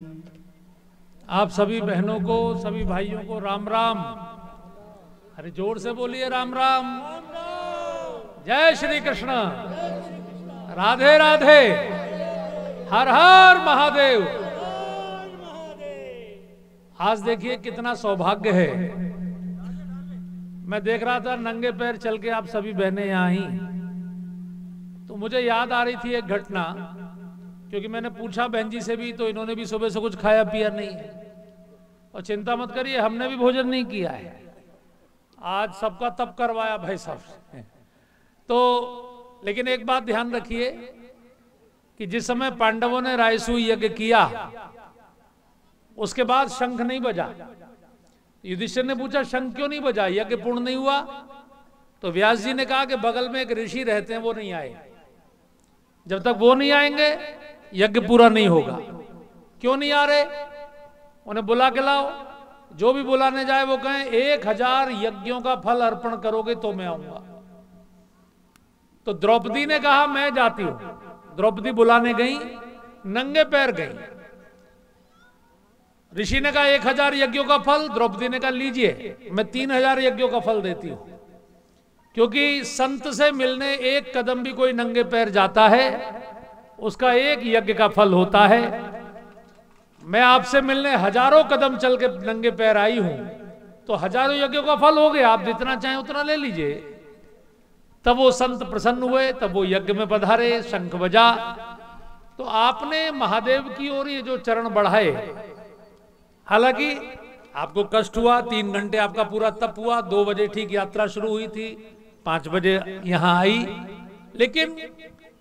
आप सभी बहनों को, सभी भाइयों को राम राम। अरे जोर से बोलिए राम राम। जय श्री कृष्ण, राधे राधे, हर हर महादेव। आज देखिए कितना सौभाग्य है। मैं देख रहा था नंगे पैर चल के आप सभी बहनें यहाँ आई, तो मुझे याद आ रही थी एक घटना, क्योंकि मैंने पूछा बहन जी से भी, तो इन्होंने भी सुबह से कुछ खाया पिया नहीं है। और चिंता मत करिए, हमने भी भोजन नहीं किया है। आज सबका तप करवाया भाई साहब से। तो लेकिन एक बात ध्यान रखिए कि जिस समय पांडवों ने रायसूय यज्ञ किया, उसके बाद शंख नहीं बजा। युधिष्ठिर ने पूछा शंख क्यों नहीं बजा, यज्ञ पूर्ण नहीं हुआ? तो व्यास जी ने कहा कि बगल में एक ऋषि रहते हैं, वो नहीं आए। जब तक वो नहीं आएंगे यज्ञ पूरा नहीं होगा। क्यों नहीं आ रहे? उन्हें बुला के लाओ। जो भी बुलाने जाए वो कहें 1000 यज्ञों का फल अर्पण करोगे तो मैं आऊंगा। तो द्रौपदी ने कहा मैं जाती हूं। द्रौपदी बुलाने गई, नंगे पैर गई। ऋषि ने कहा 1000 यज्ञों का फल। द्रौपदी ने कहा लीजिए, मैं 3000 यज्ञों का फल देती हूं। क्योंकि संत से मिलने एक कदम भी कोई नंगे पैर जाता है, उसका एक यज्ञ का फल होता है। मैं आपसे मिलने हजारों कदम चल के नंगे पैर आई हूं, तो हजारों यज्ञों का फल हो गया। आप जितना चाहें उतना ले लीजिए। तब वो संत प्रसन्न हुए, तब वो यज्ञ में पधारे, शंख बजा। तो आपने महादेव की ओर ये जो चरण बढ़ाए, हालांकि आपको कष्ट हुआ, 3 घंटे आपका पूरा तप हुआ। 2 बजे ठीक यात्रा शुरू हुई थी, 5 बजे यहां आई, लेकिन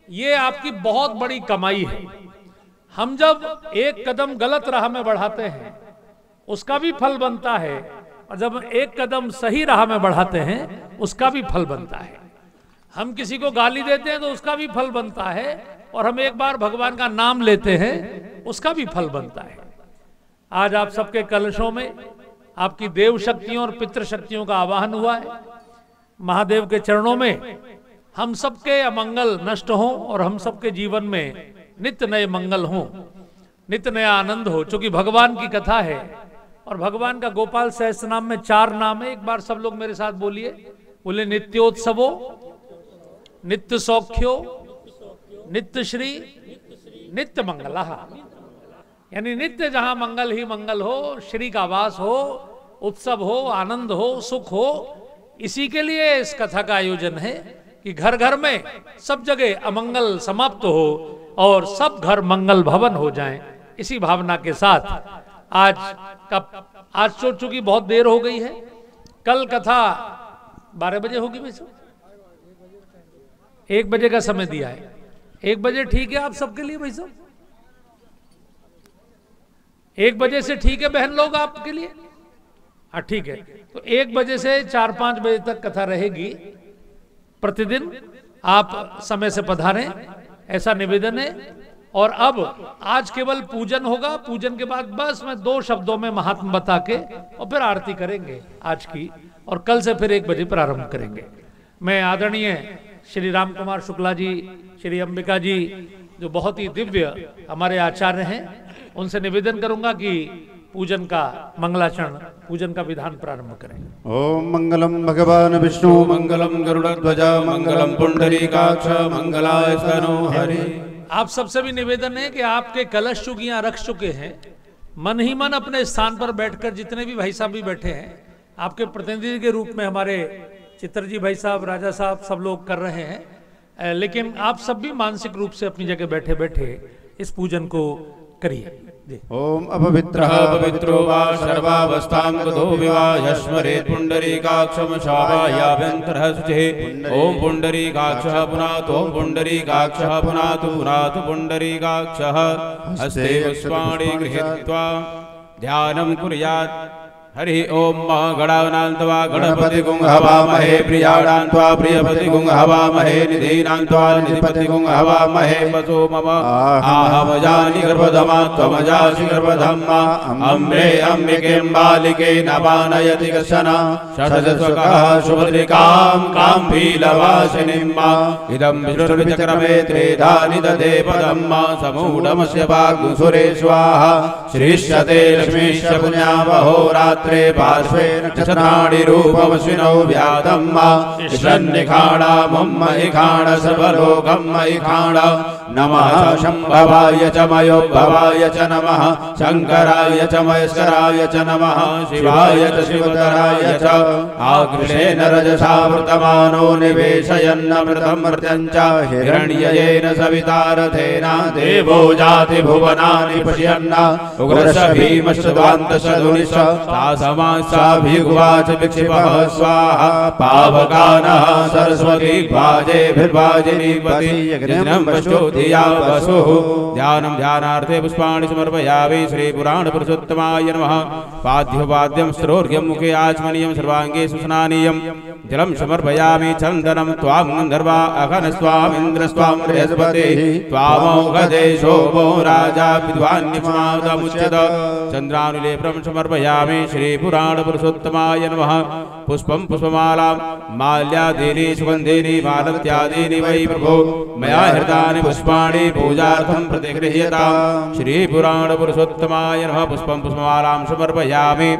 ये आपकी बहुत बड़ी कमाई है। हम जब एक कदम गलत राह में बढ़ाते हैं उसका भी फल बनता है, और जब एक कदम सही राह में बढ़ाते हैं उसका भी फल बनता है। हम किसी को गाली देते हैं तो उसका भी फल बनता है, और हम एक बार भगवान का नाम लेते हैं उसका भी फल बनता है। आज आप सबके कलशों में आपकी देव शक्तियों और पितृ शक्तियों का आवाहन हुआ है। महादेव के चरणों में हम सबके अमंगल नष्ट हों और हम सबके जीवन में नित्य नए मंगल हों, नित्य नया आनंद हो। चूंकि भगवान की कथा है और भगवान का गोपाल सहस्त्र नाम में 4 नाम है। एक बार सब लोग मेरे साथ बोलिए, बोले नित्योत्सवो, नित्य सौख्यो, नित्य श्री, नित्य मंगलः। यानी नित्य जहां मंगल ही मंगल हो, श्री का वास हो, उत्सव हो, आनंद हो, सुख हो। इसी के लिए इस कथा का आयोजन है कि घर घर में सब जगह अमंगल समाप्त हो और सब घर मंगल भवन हो जाएं। इसी भावना के साथ आज तो चूंकि बहुत देर हो गई है, कल कथा 12 बजे होगी। वैसे 1 बजे का समय दिया है। 1 बजे ठीक है आप सबके लिए भाई साहब? 1 बजे से ठीक है बहन लोग आपके लिए? हाँ ठीक है। तो 1 बजे से 4-5 बजे तक कथा रहेगी। प्रतिदिन आप समय से पधारें, ऐसा निवेदन है। और अब आज केवल पूजन होगा। पूजन के बाद बस मैं 2 शब्दों में महात्म बता के और फिर आरती करेंगे आज की, और कल से फिर 1 बजे प्रारंभ करेंगे। मैं आदरणीय श्री राम कुमार शुक्ला जी, श्री अंबिका जी, जो बहुत ही दिव्य हमारे आचार्य हैं, उनसे निवेदन करूंगा कि पूजन का मंगलाचरण, पूजन का विधान प्रारंभ करें। ओम मंगलम भगवान विष्णु मंगलम गरुड़ध्वज मंगलम पुंडरीकाक्ष मंगलाय तनो हरि। आप सबसे भी निवेदन है कि आपके कलश चूंकि यहाँ रख चुके हैं, मन ही मन अपने स्थान पर बैठकर, जितने भी भाई साहब भी बैठे हैं, आपके प्रतिनिधि के रूप में हमारे चित्र जी भाई साहब, राजा साहब, सब लोग कर रहे हैं। लेकिन आप सब भी मानसिक रूप से अपनी जगह बैठे बैठे इस पूजन को करिए। ओम अपवित्रः पवित्रो वा सर्वावस्थां गतो विवाहस्मरेत् पुंडरीकाक्षं शावायाभ्यन्तरः शुचिः। ओम पुंडरीकाक्षः पुनातु, ओम पुंडरीकाक्षः पुनातु, पुनातु पुंडरीकाक्षः। हस्ते पुष्पाणि गृहीत्वा ध्यानं कुर्यात्। हरि ओम गणानान्त्वा गणपति गुं हवामहे प्रियाणान्त्वा प्रियपति गुं हवामहे निधीनान्त्वा निधिपति गुं हवामहे वसो मम आहमजानि गर्भधमा त्वमजासि गर्भधम्मा अम्बे अम्बिकें बालिके नवानयति कश्चन षडजस्वकः सुभद्रिकां काम्भीलवासिनीम्मा इदं विष्णुर्विचक्रमे त्रेधानि ददे पदम्मा समूढमस्य वाग्सुरे स्वाहा श्रीष्यते लक्ष्मीश्च पुण्यावहोरात्र पार्श्वे नक्षत्राणि रूपमश्विनौ व्याधम्मा ईश्वन्निखाणा मुम्मयिखाण सर्वलोकम्मयिखाण नमः शम्भवाय च मयोभवाय च नमः शङ्कराय च महेश्वराय च नमः शिवाय च शिवतराय च आकृष्णेन रजसा वृतमानो निवेशयन्नमृतं मर्त्यं च हिरण्ययेन सविता रथेन देवो जाति भुवनानि पश्यन् उग्रश्च भीमश्च ध्वान्तश्च धुनिश्च समासाभिगुवाच विक्षिपः स्वाहा पावकानः सरस्वती भाजेभिर्भाजिनीपति यज्ञं वशो धिया वसुः ध्यानं ध्यानार्थे पुष्पाणि समर्पयामि श्रीपुराणपुरुषोत्तमाय नमः पाद्योपाद्यं स्त्रोर्घ्यं मुखे आचमनीयं सर्वाङ्गे सुस्नानीयं जलं समर्पयामि चन्दनं त्वां गन्धर्वा अघनस्त्वामिन्द्रस्त्वां बृहस्पतिः त्वामोघदेशो वो राजा विद्वान्यमादमुच्यत चन्द्रानुलेपनं समर्पयामि श्रीपुराणपुरुषोत्तमाय नमः पुष्पं पुष्पमालां माल्यादीनि सुगन्धीनि मालत्यादीनि वै प्रभो मया हृतानि पुष्पाणि पूजार्थं प्रतिगृह्यतां श्रीपुराणपुरुषोत्तमाय नमः पुष्पं पुष्पमालां समर्पयामि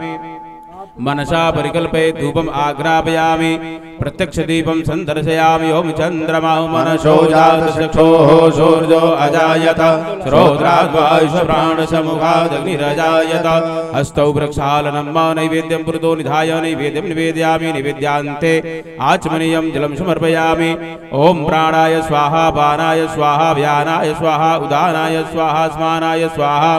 मनसा परिकल्पये धूपम् आग्रापयामि प्रत्यक्ष दीपं सन्दर्शयामि ओम चन्द्रमा मनसो जातचक्षोः सूर्यो अजायत श्रोत्राद्वायुषप्राणसमुखादग्निरजायत हस्तौ वृक्षालनं मा नैवेद्यं पुरतो निधाय नैवेद्यं निवेदयामि निवेद्यान्ते आचमनीयं जलं समर्पयामि ओम प्राणाय स्वाहा पानाय स्वाहा व्यानाय स्वाहा उदानाय स्वाहा स्मानाय स्वाहा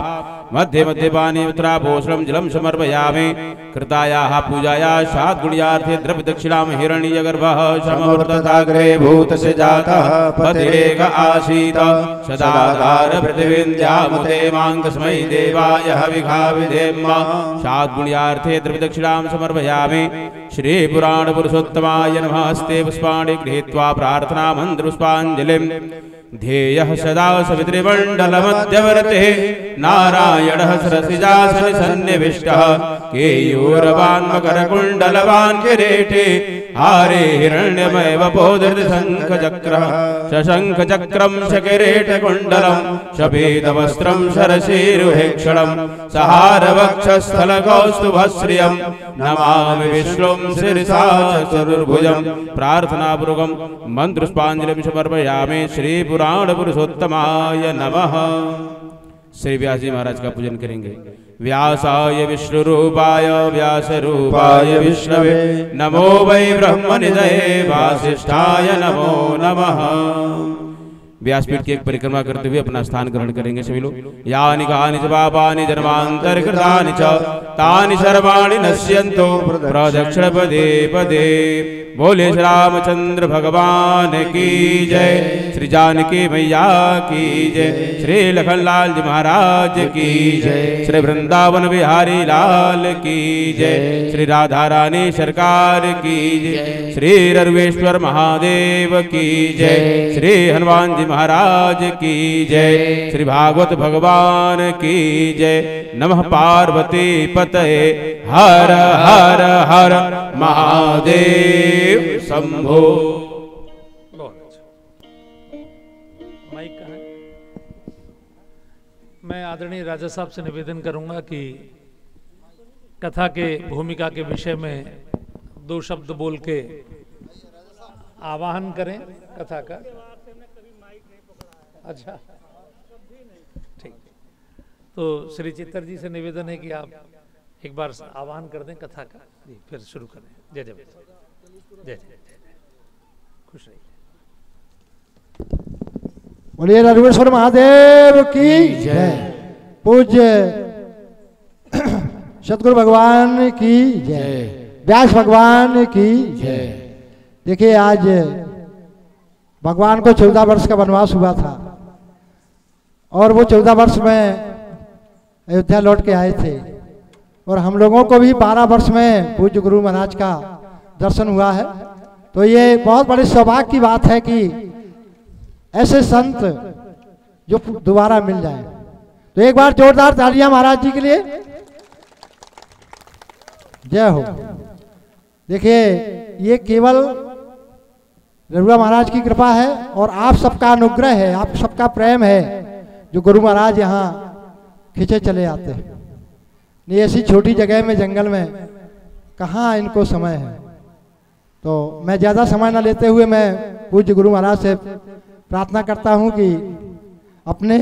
मध्ये मध्ये पानी उत्तराभूषणं जलं समर्पयामि कृतायाः पूजायाः शाद्गुण्यार्थे द्रव्यदक्षिणां हिरण्यगर्भः समवर्तताग्रे भूतस्य जातः पतिरेक आसीत् सदाधार पृथिवीन्द्यामुते मां तस्मै देवाय हविषा विधेम शाद्गुण्यार्थे द्रव्यदक्षिणां समर्पयामि श्रीपुराणपुरुषोत्तमाय नमः हस्ते पुष्पाणि गृहीत्वा प्रार्थना मन्त्रपुष्पाञ्जलिं ध्येयः सदा सवितृमण्डलमध्यवर्तिः नारायणः सरसिजासनि सन्निविष्टः केयूरवान् मकरकुण्डलवान् किरीटे हारे हिरण्यमय वपोधृतशङ्खचक्रः शशङ्खचक्रं शकिरीटकुण्डलं शपीतवस्त्रं शरशीरुहेक्षणं सहारवक्षस्थलकौस्तुभश्रियं नमामि विष्णुं शिरसा चतुर्भुजं प्रार्थनापूर्वकं मन्त्रपुष्पाञ्जलिं समर्पयामि श्रीपुराणपुरुषोत्तमाय नमः। श्री व्यास जी महाराज का पूजन करेंगे। व्यासाय विष्णुरूपाय व्यासरूपाय विष्णवे नमो वै ब्रह्मनिधये वासिष्ठाय नमो नमः। व्यासपीठ की एक परिक्रमा करते हुए अपना स्थान ग्रहण करेंगे सभी लोग। यानि कानि च पापानि जन्मान्तरकृतानि च तानि सर्वाणि नश्यन्तो प्रदक्षिणपदे पदे। बोले श्री रामचंद्र भगवान की जय, श्री जानकी मैया की जय, श्री लखनलाल जी महाराज की जय, श्री वृंदावन बिहारी लाल की जय, श्री राधा रानी सरकार की जय, श्री रघुवेश्वर महादेव की जय, श्री हनुमान जी महाराज की जय, श्री भागवत भगवान की जय। नमः पार्वती पतये हर हर हर महादेव शंभो। माइक कहाँ है? मैं आदरणीय राजा साहब से निवेदन करूंगा कि कथा के भूमिका के विषय में 2 शब्द बोल के आवाहन करें कथा का। अच्छा ठीक, तो श्री चित्तर जी से निवेदन है कि आप एक बार आह्वान कर दें कथा का, फिर शुरू करें। जय जय जय जय, खुश रहिए। बोलिए रघुवेश्वर महादेव की जय। पूज्य सतगुरु भगवान की जय, व्यास भगवान की जय। देखिए आज भगवान को 14 वर्ष का वनवास हुआ था और वो 14 वर्ष में अयोध्या लौट के आए थे। और हम लोगों को भी 12 वर्ष में पूज्य गुरु महाराज का दर्शन हुआ है। तो ये बहुत बड़े सौभाग्य की बात है कि ऐसे संत जो दोबारा मिल जाए। तो एक बार जोरदार तालियां महाराज जी के लिए। जय हो। देखिए, ये केवल रघुरा महाराज की कृपा है और आप सबका अनुग्रह है, आप सबका प्रेम है, जो गुरु महाराज यहाँ खींचे चले आते हैं। नहीं, ऐसी छोटी जगह में, जंगल में कहाँ इनको समय है। तो मैं ज़्यादा समय न लेते हुए मैं पूज्य गुरु महाराज से प्रार्थना करता हूँ कि अपने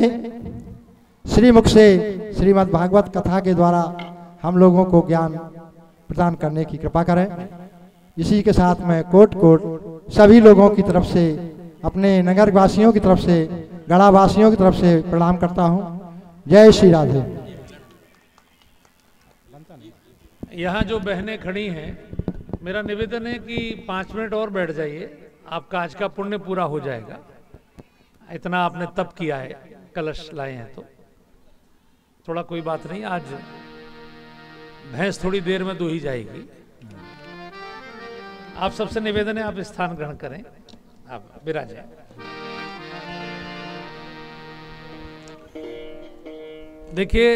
श्रीमुख से श्रीमद् भागवत कथा के द्वारा हम लोगों को ज्ञान प्रदान करने की कृपा करें। इसी के साथ मैं कोट कोट सभी लोगों की तरफ से, अपने नगर वासियों की तरफ से, गढ़ा वासियों की तरफ से प्रणाम करता हूँ। जय श्री राधे। यहाँ जो बहनें खड़ी हैं, मेरा निवेदन है कि 5 मिनट और बैठ जाइए, आपका आज का पुण्य पूरा हो जाएगा। इतना आपने तप किया है, कलश लाए हैं, तो थोड़ा कोई बात नहीं, आज भैंस थोड़ी देर में दूही जाएगी। आप सबसे निवेदन है, आप स्थान ग्रहण करें, आप विराजें। देखिए,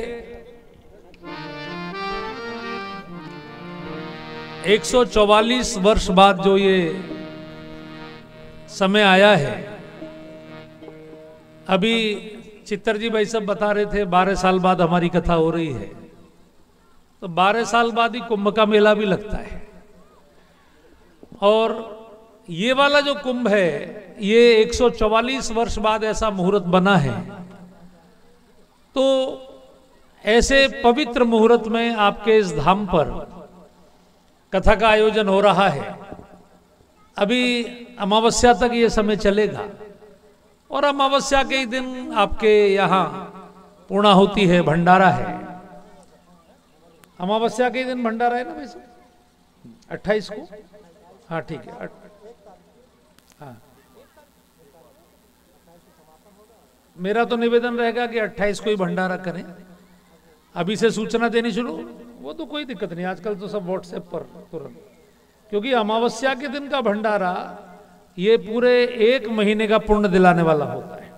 144 वर्ष बाद जो ये समय आया है, अभी चित्तर जी भाई सब बता रहे थे 12 साल बाद हमारी कथा हो रही है, तो 12 साल बाद ही कुंभ का मेला भी लगता है। और ये वाला जो कुंभ है, ये 144 वर्ष बाद ऐसा मुहूर्त बना है। तो ऐसे पवित्र मुहूर्त में आपके इस धाम पर कथा का आयोजन हो रहा है। अभी अमावस्या तक ये समय चलेगा और अमावस्या के ही दिन आपके यहाँ पूर्णाहुति है, भंडारा है। अमावस्या के दिन भंडारा है ना भाई साहब, 28 को? हाँ ठीक है। हाँ, मेरा तो निवेदन रहेगा कि 28 को ही भंडारा करें। अभी से सूचना देनी शुरू, वो तो कोई दिक्कत नहीं, आजकल तो सब व्हाट्सएप पर तुरंत, क्योंकि अमावस्या के दिन का भंडारा ये पूरे 1 महीने का पुण्य दिलाने वाला होता है।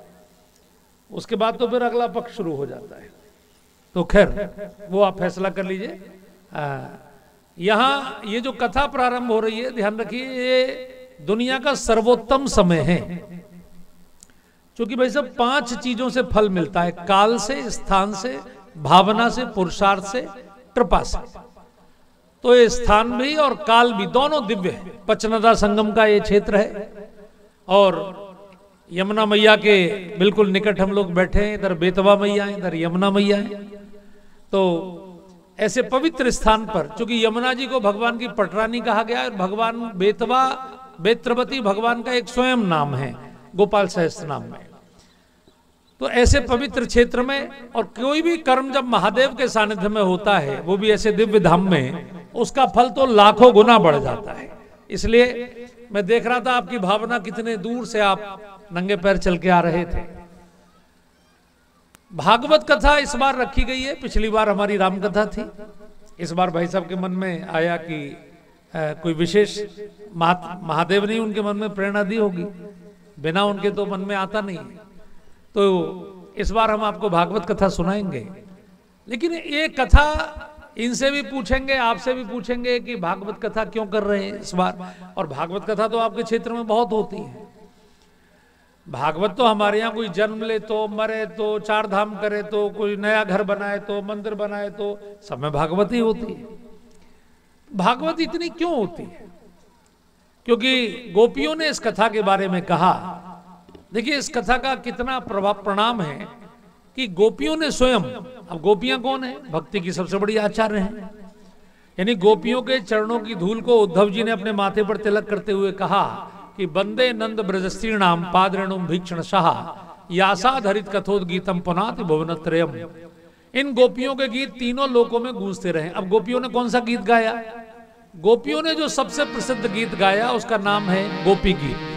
उसके बाद तो फिर अगला पक्ष शुरू हो जाता है। तो खैर, वो आप फैसला कर लीजिए। यहाँ ये जो कथा प्रारंभ हो रही है, ध्यान रखिए, ये दुनिया का सर्वोत्तम समय है, क्योंकि भाई साहब 5 चीजों से फल मिलता है, काल से, स्थान से, भावना से, पुरुषार्थ से, कृपा से। तो ये स्थान भी और काल भी दोनों दिव्य है। पचनदा संगम का ये क्षेत्र है और यमुना मैया के बिल्कुल निकट हम लोग बैठे हैं। इधर बेतवा मैया है, इधर यमुना मैया है। तो ऐसे पवित्र स्थान पर, चूंकि यमुना जी को भगवान की पटरानी कहा गया है और भगवान बेतवा, बेत्रवती भगवान का एक स्वयं नाम है गोपाल सहस्त्र नाम में। तो ऐसे पवित्र क्षेत्र में, और कोई भी कर्म जब महादेव के सानिध्य में होता है, वो भी ऐसे दिव्य धाम में, उसका फल तो लाखों गुना बढ़ जाता है। इसलिए मैं देख रहा था आपकी भावना, कितने दूर से आप नंगे पैर चल के आ रहे थे। भागवत कथा इस बार रखी गई है, पिछली बार हमारी राम कथा थी। इस बार भाई साहब के मन में आया कि कोई विशेष महादेव ने उनके मन में प्रेरणा दी होगी, बिना उनके तो मन में आता नहीं। तो इस बार हम आपको भागवत कथा सुनाएंगे। लेकिन ये कथा, इनसे भी पूछेंगे, आपसे भी पूछेंगे कि भागवत कथा क्यों कर रहे हैं इस बार। और भागवत कथा तो आपके क्षेत्र में बहुत होती है। भागवत तो हमारे यहाँ कोई जन्म ले तो, मरे तो, 4 धाम करे तो, कोई नया घर बनाए तो, मंदिर बनाए तो, सब में भागवत ही होती है। भागवत इतनी क्यों होती है? क्योंकि गोपियों ने इस कथा के बारे में कहा। देखिए, इस कथा का कितना प्रभाव प्रणाम है कि गोपियों ने स्वयं, अब गोपियां कौन है? भक्ति की सबसे बड़ी आचार्य हैं। यानी गोपियों के चरणों की धूल को उद्धव जी ने अपने माथे पर तिलक करते हुए कहा कि वंदे नंद ब्रजस्त्रीणाम पादरेणुम भीक्षण शाह यासाधरित कथोद्गीतम पुनाति भुवनत्रयम्। इन गोपियों के गीत तीनों लोकों में गूंजते रहे। अब गोपियों ने कौन सा गीत गाया? गोपियों ने जो सबसे प्रसिद्ध गीत गाया उसका नाम है गोपी गीत।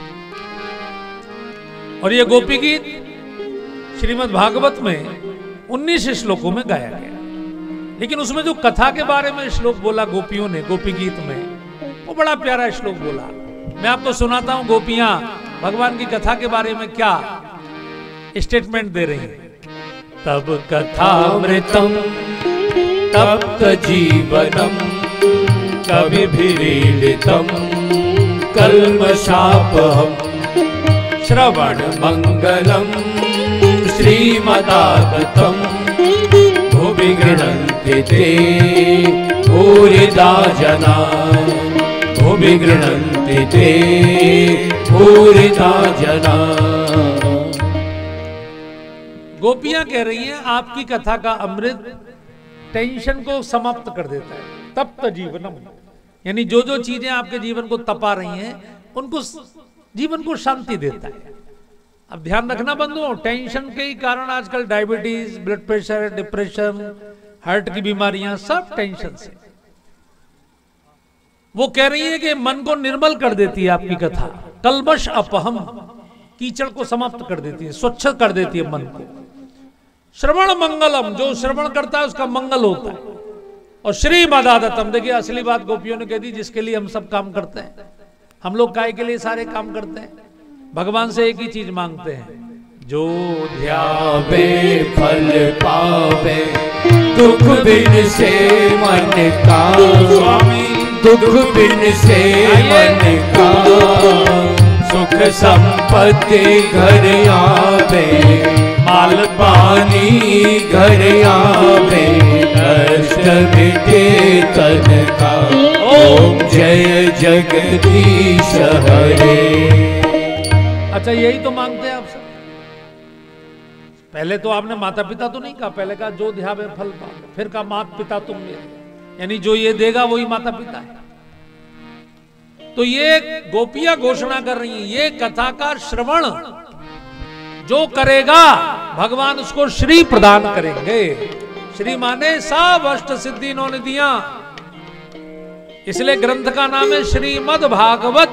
और ये गोपी गीत श्रीमद् भागवत में 19 श्लोकों में गाया गया। लेकिन उसमें जो कथा के बारे में श्लोक बोला गोपियों ने गोपी गीत में, वो बड़ा प्यारा श्लोक बोला। मैं आपको सुनाता हूं गोपियां भगवान की कथा के बारे में क्या स्टेटमेंट दे रही हैं। तब कथामृतम तप्त जीवनम कविभिरीडितम कल्मषापहम श्रवण मंगलम श्रीमदागतम भुवि गृह्णन्ति ते भूरिदा जना भुवि गृह्णन्ति ते भूरिदा जना। गोपियां कह रही हैं आपकी कथा का अमृत टेंशन को समाप्त कर देता है। तप्त जीवनम यानी जो जो चीजें आपके जीवन को तपा रही हैं उनको जीवन को शांति देता है। अब ध्यान रखना बंधुओं, टेंशन के ही कारण आजकल diabetes, blood pressure, depression, heart की बीमारियां सब टेंशन से। वो कह रही है कि मन को निर्मल कर देती है आपकी कथा। कल्मष अपहम कीचड़ को समाप्त कर देती है, स्वच्छ कर देती है मन को। श्रवण मंगलम जो श्रवण करता है उसका मंगल होता है। और श्री मदादतम, देखिए असली बात गोपियों ने कह दी, जिसके लिए हम सब काम करते हैं। हम लोग काय के लिए सारे काम करते हैं? भगवान से एक ही चीज मांगते हैं, जो ध्यावे फल पावे दुख बिन से मन का स्वामी दुख बिन से मन का सुख संपत्ति घर आवे माल पानी घर आवे कष्ट मिटे तन का ओम जय जगदीश हरे। अच्छा यही तो मांगते हैं आप सब। पहले तो आपने माता पिता तो नहीं कहा, पहले कहा जो ध्यावे फल पावे, फिर कहा माता पिता तुम मेरे, यानी जो ये देगा वही माता पिता है। तो ये गोपियां घोषणा कर रही हैं, ये कथा का श्रवण जो करेगा भगवान उसको श्री प्रदान करेंगे। श्री माने सब अष्ट सिद्धि इन्होंने दिया, इसलिए ग्रंथ का नाम है श्रीमद् भागवत,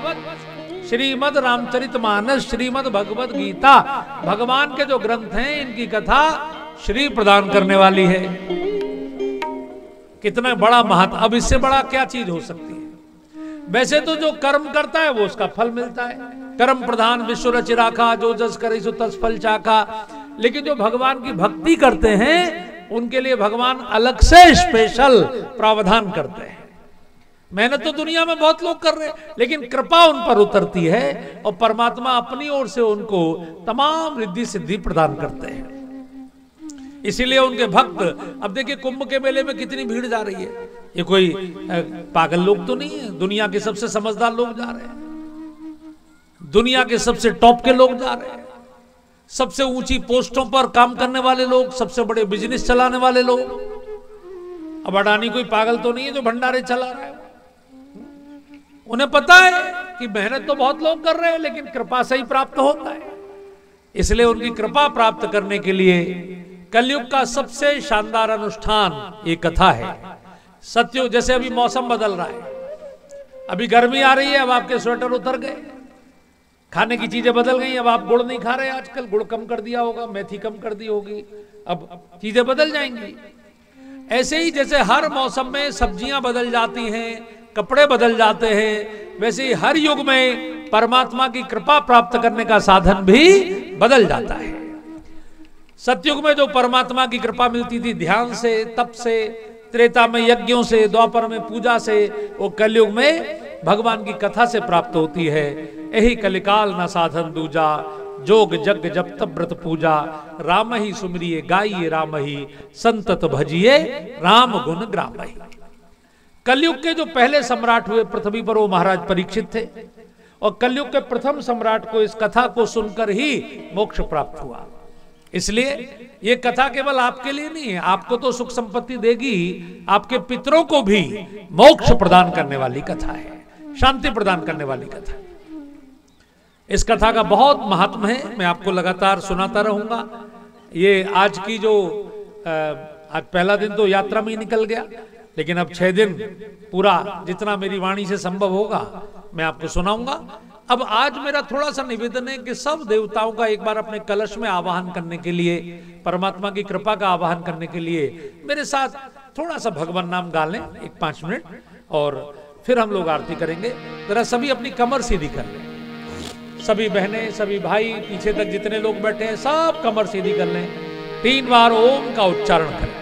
श्रीमद् रामचरितमानस, श्रीमद् भगवत गीता। भगवान के जो ग्रंथ हैं इनकी कथा श्री प्रदान करने वाली है। कितना बड़ा महत्व, अब इससे बड़ा क्या चीज हो सकती है? वैसे तो जो कर्म करता है वो उसका फल मिलता है, कर्म प्रधान विश्व रच राखा जो जस करे सो तस फल चाखा। लेकिन जो भगवान की भक्ति करते हैं उनके लिए भगवान अलग से स्पेशल प्रावधान करते हैं। मेहनत तो दुनिया में बहुत लोग कर रहे हैं, लेकिन कृपा उन पर उतरती है और परमात्मा अपनी ओर से उनको तमाम रिद्धि सिद्धि प्रदान करते हैं। इसीलिए उनके भक्त, अब देखिए कुंभ के मेले में कितनी भीड़ जा रही है। ये कोई पागल लोग तो नहीं है, दुनिया के सबसे समझदार लोग जा रहे हैं, दुनिया के सबसे टॉप के लोग जा रहे हैं, सबसे ऊंची पोस्टों पर काम करने वाले लोग, सबसे बड़े बिजनेस चलाने वाले लोग। अब अडानी कोई पागल तो नहीं है जो भंडारे चला रहा है। उन्हें पता है कि मेहनत तो बहुत लोग कर रहे हैं लेकिन कृपा से ही प्राप्त होता है। इसलिए उनकी कृपा प्राप्त करने के लिए कलयुग का सबसे शानदार अनुष्ठान ये कथा है। सत्युग, जैसे अभी मौसम बदल रहा है, अभी गर्मी आ रही है, अब आपके स्वेटर उतर गए, खाने की चीजें बदल गई, अब आप गुड़ नहीं खा रहे, आजकल गुड़ कम कर दिया होगा, मेथी कम कर दी होगी, अब चीजें बदल जाएंगी। ऐसे ही जैसे हर मौसम में सब्जियां बदल जाती हैं, कपड़े बदल जाते हैं, वैसे ही हर युग में परमात्मा की कृपा प्राप्त करने का साधन भी बदल जाता है। सतयुग में जो परमात्मा की कृपा मिलती थी ध्यान से, तप से, त्रेता में यज्ञों से, द्वापर में पूजा से, वो कलयुग में भगवान की कथा से प्राप्त होती है। यही कलिकाल न साधन दूजा, जोग जग जप तप व्रत पूजा, राम ही सुमरिए गाइए राम ही, संतत भजिए राम गुण ग्राम ही। कलयुग के जो पहले सम्राट हुए पृथ्वी पर वो महाराज परीक्षित थे, और कलयुग के प्रथम सम्राट को इस कथा को सुनकर ही मोक्ष प्राप्त हुआ। इसलिए ये कथा केवल आपके लिए नहीं है, आपको तो सुख संपत्ति देगी, आपके पितरों को भी मोक्ष प्रदान करने वाली कथा है, शांति प्रदान करने वाली कथा। इस कथा का बहुत महात्म है, मैं आपको लगातार सुनाता रहूंगा। ये आज की जो आज पहला दिन तो यात्रा में ही निकल गया, लेकिन अब 6 दिन पूरा जितना मेरी वाणी से संभव होगा मैं आपको सुनाऊंगा। अब आज मेरा थोड़ा सा निवेदन है कि सब देवताओं का एक बार अपने कलश में आवाहन करने के लिए, परमात्मा की कृपा का आवाहन करने के लिए मेरे साथ थोड़ा सा भगवान नाम गा लें 1-5 मिनट, और फिर हम लोग आरती करेंगे। जरा सभी अपनी कमर सीधी कर लें, सभी बहनें, सभी भाई, पीछे तक जितने लोग बैठे हैं सब कमर सीधी कर लें। 3 बार ओम का उच्चारण करें।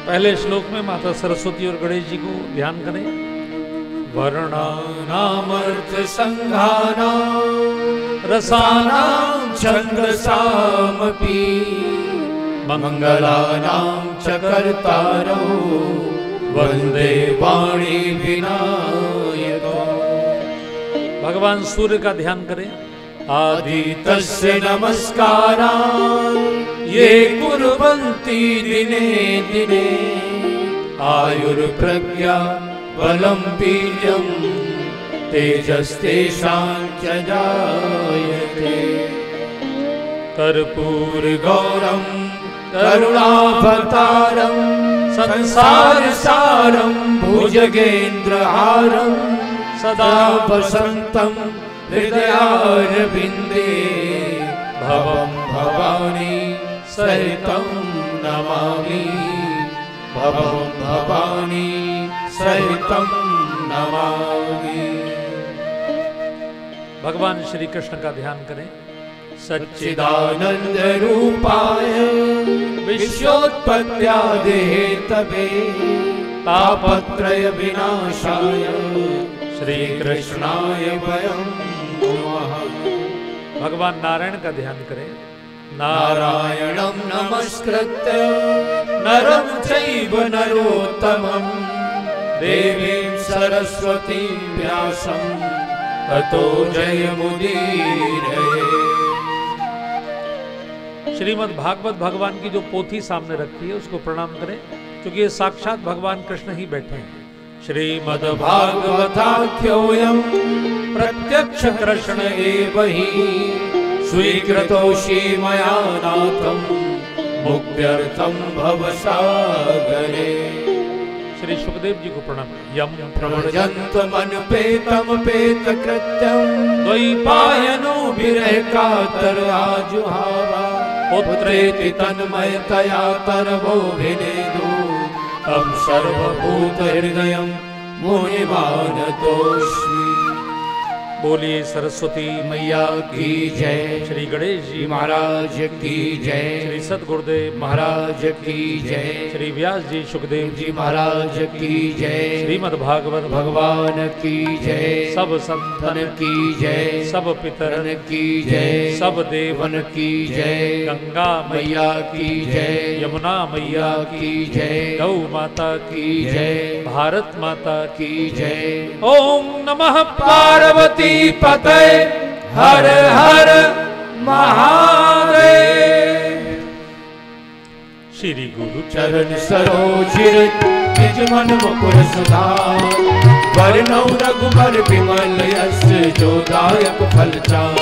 पहले श्लोक में माता सरस्वती और गणेश जी को ध्यान करें। वर्णानामर्थ संघानां रसानां छन्दसामपि मंगलानां च कर्तारो वंदे वाणी विनायको। भगवान सूर्य का ध्यान करें। आदितस्य नमस्कारान् ये कुर्वन्ति दिने दिने आयुर्प्रज्ञा बलं वीर्यं तेजस्तेषां च जायते। कर्पूरगौरं करुणावतारं संसारसारं भुजगेन्द्रहारं सदा वसन्तं हृदयारविन्दे भवं भवानी सहितं नमामि। भवं भवानी सहितं नमामि। भगवान श्री कृष्ण का ध्यान करें। सच्चिदानंद रूपाय विश्वोत्पत्त्यादिहेतवे तापत्रय विनाशाय श्री कृष्णाय वयं नमः। भगवान नारायण का ध्यान करें। नारायणं नमस्कृत्य नरं चैव नरोत्तमं देवीं सरस्वतीं व्यासं ततो जयमुदीरये। श्रीमद् भागवत भगवान की जो पोथी सामने रखी है उसको प्रणाम करें, क्योंकि ये साक्षात भगवान कृष्ण ही बैठे हैं। श्रीमद् भागवताख्योऽयं प्रत्यक्ष कृष्ण एव हि स्वीकृतोषि मया नाथं मुक्त्यर्थं भवसागरे। श्री सुखदेव जी को प्रणाम। यम प्रव्रजन्तमनुपेतमपेतकृत्यं द्वैपायनो विरह कातर आजुहावा पुत्रेति तन्मयतया तरवोऽभिनेदु तं सर्वभूतहृदयं मुनिमानतोऽस्मि। बोलिए सरस्वती मैया की जय। श्री गणेश जी महाराज की जय। श्री सद्गुरुदेव महाराज की जय। श्री व्यास जी सुखदेव जी महाराज की जय। श्रीमद् भागवत भगवान की जय। सब संतन की जय। सब पितरन की जय। सब देवन की जय। गंगा मैया की जय। यमुना मैया की जय। गौ माता की जय। भारत माता की जय। ओम नमः पार्वती पते हर हर महादेव। श्री गुरु चरण सरोज निज मन मुकुर सुधार वरनौ रघुबर विमल यश जोदायक फल चार।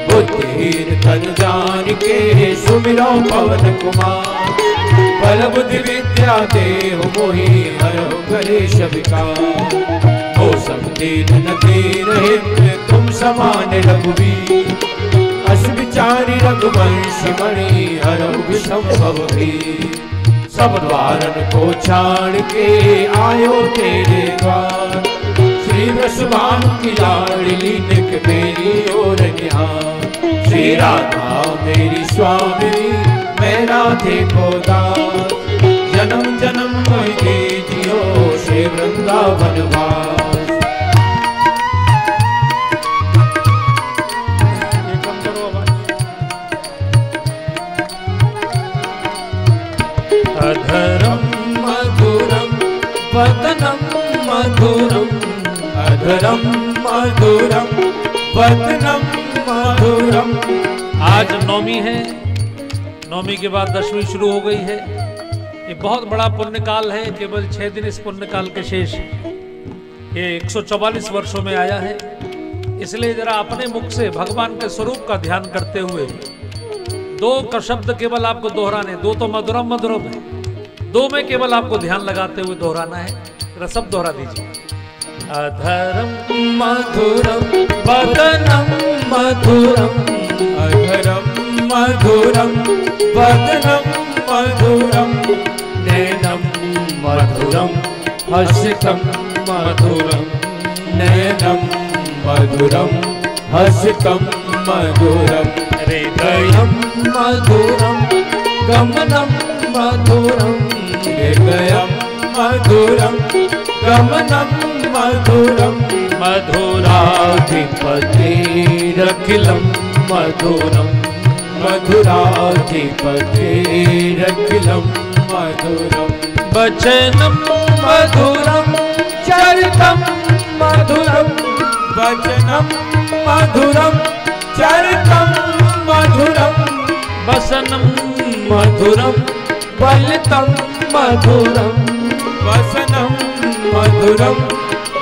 बुद्धिहीन तन जानिके सुमिरौ पवन कुमार बल बुद्धि विद्या देहु मोहि हरहु कलेश विकार। हो सब दीन न दीन तुम समान रघुवीर अस विचारी रघुवंशी मणि हरहु विषम भव भीर। सब द्वारन को छाड़ के आयो तेरे द्वार श्री वृषभानु की लाडली निक मेरी ओर निहार। श्री राधा मेरी स्वामिनी मैं राधे को दास जन्म जन्म मोहि दीजियो श्री वृंदावन वास। अधरम मधुरम वदनम मधुरम अधरम मधुरम वदनम मधुरम। आज नवमी है, नवमी के बाद दशमी शुरू हो गई है। ये बहुत बड़ा पुण्य काल है। केवल 6 दिन इस पुण्य काल के शेष ये 144 वर्षों में आया है। इसलिए जरा अपने मुख से भगवान के स्वरूप का ध्यान करते हुए 2 का शब्द केवल आपको दोहराने, 2 तो मधुरम मधुरम है, 2 में केवल आपको ध्यान लगाते हुए दोहराना है। जरा सब दोहरा दीजिए। अधरम मधुरम वदनम मधुरम अधरम मधुरम वदनम मधुरम नैनम मधुरम हसितम मधुरम नैनम मधुरम हसितम मधुरम हृदयम मधुरम गमनम मधुरम हृदयम मधुरम गमनम मधुरम मधुराधिपतिरखिलम मधुरम मधुराधिपतिरखिलम मधुरम वचनम मधुरम चरितम मधुरम वचनम मधुरम चरितम मधुरम वसनम मधुरम बलितम मधुरम वसनम मधुरम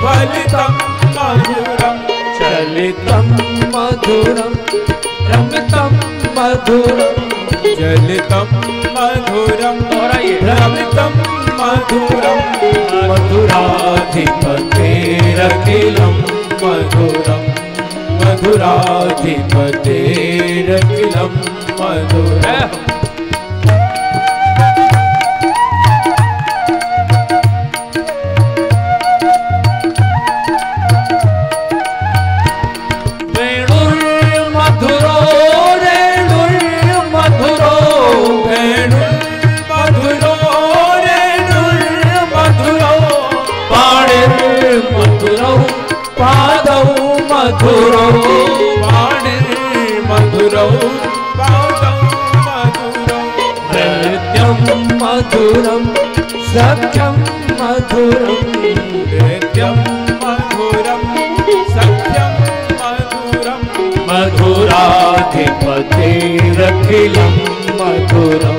बलितम मधुरम चलितम मधुरम रमितम मधुरम चलितम मधुरम रमितम मधुरम मधुराधिपतिरखिलम मधुरम मधुराधिपतिरखिलम मधुरम। पादौ मधुरौ मधुरौ पादौ मधुरौ नृत्यं मधुरं सख्यं मधुरं नृत्यं मधुरं सख्यं मधुरं मधुराधिपतिरखिलं मधुरं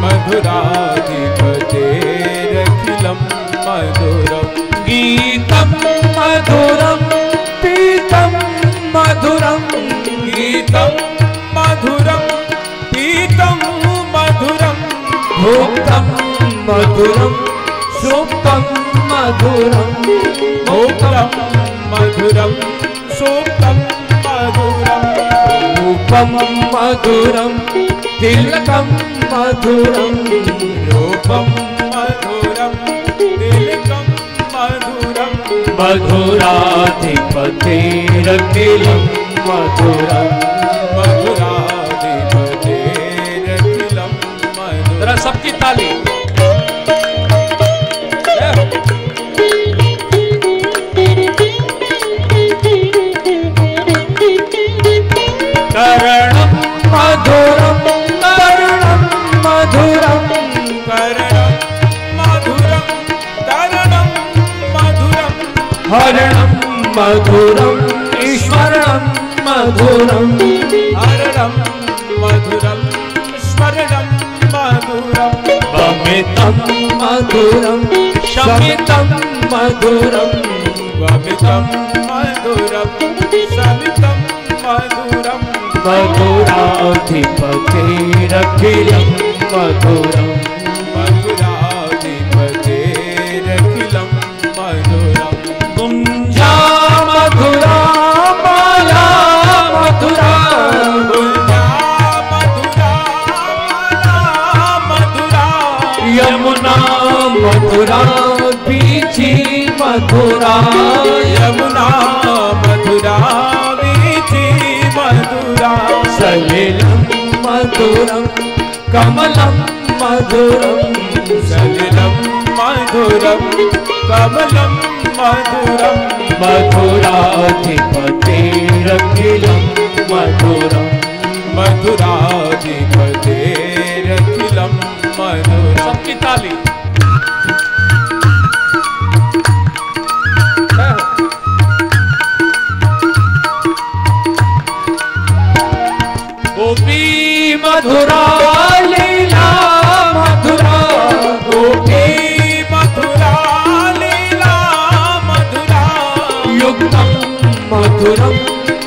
मधुराधिपतिरखिलं मधुरं गीतं मधुरं पीतं मधुरं गीतं मधुरं पीतं मधुरं भोक्तं मधुरं सुप्तं मधुरं भोक्तं मधुरं सुप्तं मधुरं रूपं मधुरं तिलकं मधुरं रूपं मधुरं तिलकं मधुरं मधुराधिपतिरखिलं मधुरं मधुराधिपतिरखिलं मधुरं। जरा सबकी ताली। करणं मधुरं करणं मधुरं करणं मधुरं करणं मधुरं हरणं मधुरं ईश्वरणं मधुरं हरणं मधुरं स्मरणं मधुरं वमितं मधुरं शमितं मधुरं वमितं मधुरं शमितं मधुरं मधुराधिपतिरखिलं मधुरं मधुराधिपतिरखिलं मधुरं गुञ्जा मधुरा माला मधुरा गुञ्जा मधुरा माला मधुरा यमुना मधुरा बीची मधुरा यमुना मधुरा बीची मधुरा सलिलं मधुरं कमलं मधुरं सलिलं मधुरं कमलं मधुरं मधुराधिपतिरखिलं मधुरं मधुराधिपतिरखिलं मधुरं। सबकी ताली। मधुरम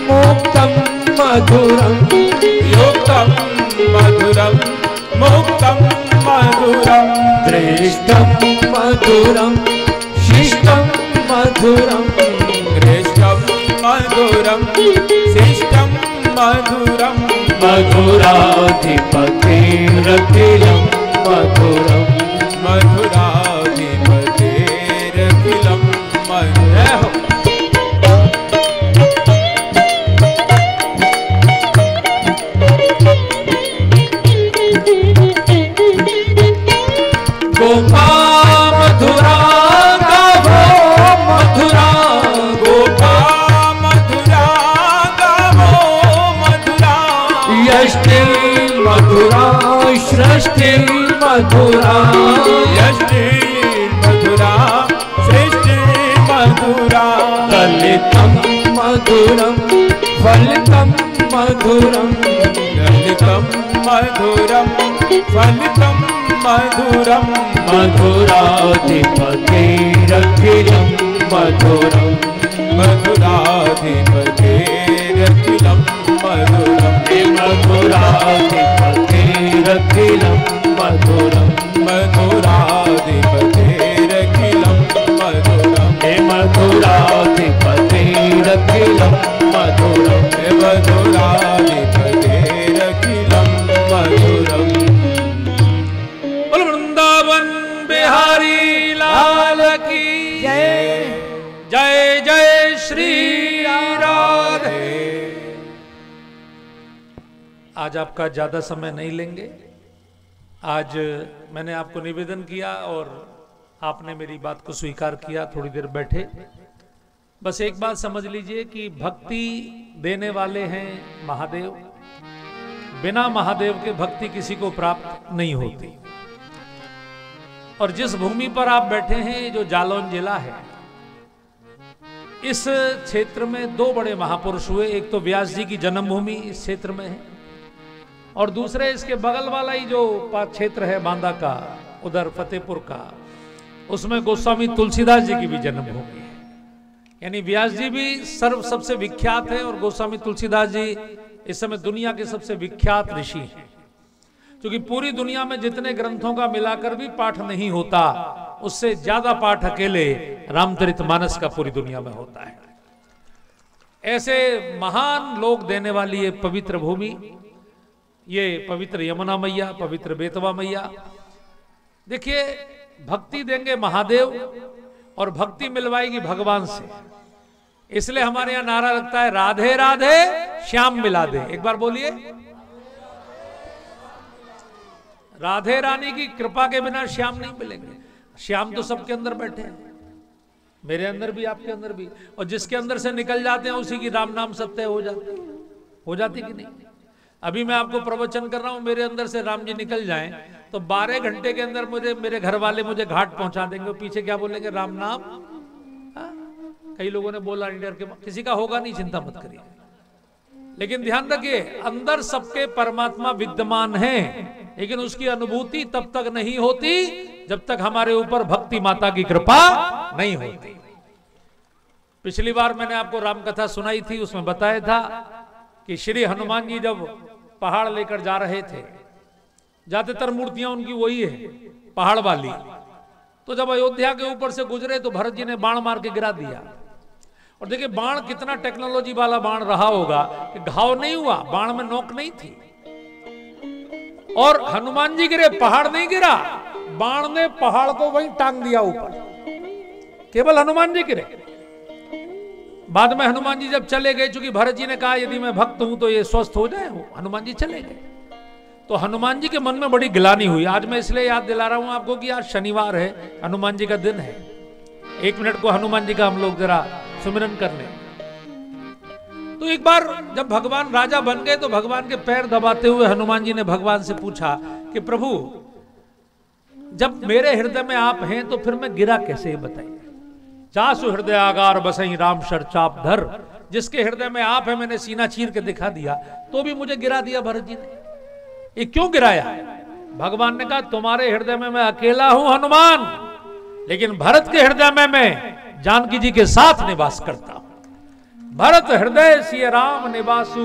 मुक्तम मधुरम युक्तं मधुरं मुक्तं मधुरं दृष्टम मधुरम शिष्टम मधुरम दृष्टं मधुरं शिष्टं मधुरं मधुराधिपतिरखिलं मधुरम मधुराधिपतिरखिलं मधुरम्। गोपा मधुरा गावो मधुरा गोपा मधुरा गावो मधुरा यष्टि मधुरा सृष्टि मधुरा यष्टि मधुरा सृष्टि मधुरा ललितं मधुरं फलितं मधुरं ललितं मधुरं फलितं मधुरं मधुराधिपतिरखिलं मधुरं मधुराधिपतिरखिलं मधुरं हे मधुराधिपतिरखिलं मधुरं मधुराधिपतिरखिलं मधुरं हे मधुराधिपतिरखिलं मधुरं हे मधुराधिपतिरखिलं मधुरम्। बोल वृंदावन बिहारी लाल की जय। जय जय श्री राधे। आज आपका ज्यादा समय नहीं लेंगे। आज मैंने आपको निवेदन किया और आपने मेरी बात को स्वीकार किया। थोड़ी देर बैठे, बस एक बात समझ लीजिए कि भक्ति देने वाले हैं महादेव। बिना महादेव के भक्ति किसी को प्राप्त नहीं होती। और जिस भूमि पर आप बैठे हैं, जो जालौन जिला है, इस क्षेत्र में दो बड़े महापुरुष हुए। एक तो व्यास जी की जन्मभूमि इस क्षेत्र में है, और दूसरे इसके बगल वाला ही जो क्षेत्र है बांदा का, उधर फतेहपुर का, उसमें गोस्वामी तुलसीदास जी की भी जन्मभूमि है। यानी व्यास जी भी सबसे विख्यात है, और गोस्वामी तुलसीदास जी इस समय दुनिया के सबसे विख्यात ऋषि हैं। क्योंकि पूरी दुनिया में जितने ग्रंथों का मिलाकर भी पाठ नहीं होता, उससे ज्यादा पाठ अकेले रामचरितमानस का पूरी दुनिया में होता है। ऐसे महान लोग देने वाली ये पवित्र भूमि, ये पवित्र यमुना मैया, पवित्र बेतवा मैया। देखिए, भक्ति देंगे महादेव और भक्ति मिलवाएगी भगवान से। इसलिए हमारे यहां नारा लगता है, राधे राधे श्याम मिला दे। एक बार बोलिए, राधे रानी की कृपा के बिना श्याम नहीं मिलेंगे। श्याम तो सबके अंदर बैठे हैं, मेरे अंदर भी, आपके अंदर भी, और जिसके अंदर से निकल जाते हैं उसी की राम नाम सत्य हो जाती कि नहीं। अभी मैं आपको प्रवचन कर रहा हूं, मेरे अंदर से राम जी निकल जाएं तो 12 घंटे के अंदर मेरे घर वाले मुझे घाट पहुंचा देंगे। पीछे क्या बोलेंगे? राम नाम। कई लोगों ने बोला नहीं, डर के, किसी का होगा नहीं, चिंता मत करिए। लेकिन ध्यान रखिए, अंदर सबके परमात्मा विद्यमान है, लेकिन उसकी अनुभूति तब तक नहीं होती जब तक हमारे ऊपर भक्ति माता की कृपा नहीं होती। पिछली बार मैंने आपको राम कथा सुनाई थी, उसमें बताया था कि श्री हनुमान जी जब पहाड़ लेकर जा रहे थे, ज्यादातर मूर्तियां उनकी वही है, पहाड़ वाली। तो जब अयोध्या के ऊपर से गुजरे तो भरत जी ने बाण मार के गिरा दिया। और देखिए, बाण कितना टेक्नोलॉजी वाला बाण रहा होगा कि घाव नहीं हुआ, बाण में नोक नहीं थी। और हनुमान जी गिरे, पहाड़ नहीं गिरा, बाण ने पहाड़ को वहीं टांग दिया ऊपर, केवल हनुमान जी गिरे। बाद में हनुमान जी जब चले गए, चूंकि भरत जी ने कहा यदि मैं भक्त हूं तो ये स्वस्थ हो जाए, हनुमान जी चले गए। तो हनुमान जी के मन में बड़ी गिलानी हुई। आज मैं इसलिए याद दिला रहा हूं आपको कि आज शनिवार है, हनुमान जी का दिन है। 1 मिनट को हनुमान जी का हम लोग जरा सुमिरन कर लें। तो एक बार जब भगवान राजा बन गए तो भगवान के पैर दबाते हुए हनुमान जी ने भगवान से पूछा कि प्रभु, जब मेरे हृदय में आप हैं तो फिर मैं गिरा कैसे, बताइए। जासु हृदय आगार बसई राम शर चाप धर, जिसके हृदय में आप है मैंने सीना चीर के दिखा दिया, तो भी मुझे गिरा दिया भरत जी ने। ये क्यों गिराया? भगवान ने कहा, तुम्हारे हृदय में मैं अकेला हूं हनुमान, लेकिन भरत के हृदय में मैं जानकी जी के साथ निवास करता हूं। भरत हृदय सिय राम निवासु,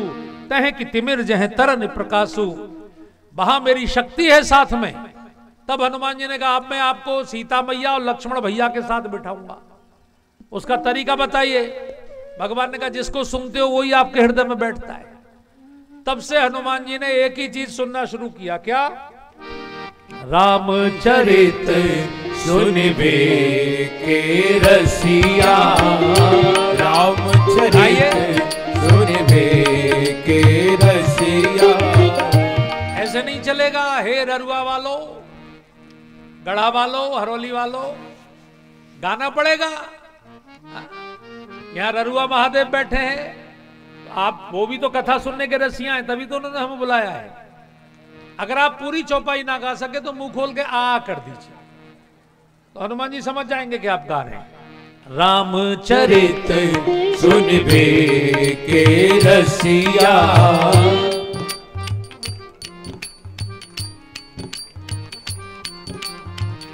तह कि तिमिर जह तरन प्रकाशु। वहां मेरी शक्ति है साथ में। तब हनुमान जी ने कहा अब मैं आपको सीता मैया और लक्ष्मण भैया के साथ बिठाऊंगा। उसका तरीका बताइए। भगवान ने कहा जिसको सुनते हो वही आपके हृदय में बैठता है। तब से हनुमान जी ने एक ही चीज सुनना शुरू किया, क्या? रामचरित सुनिबे के रसिया, रामचरित सुनिबे के रसिया। ऐसे नहीं चलेगा। हे ररुआ वालों, गढ़ा वालों, हरोली वालों, गाना पड़ेगा। यहाँ ररुआ महादेव बैठे हैं, आप वो भी तो कथा सुनने के रसिया हैं, तभी तो उन्होंने हमें बुलाया है। अगर आप पूरी चौपाई ना गा सके तो मुंह खोल के आ कर दीजिए, तो हनुमान जी समझ जाएंगे कि आप गा रहे हैं। रामचरित सुनिबे के रसिया,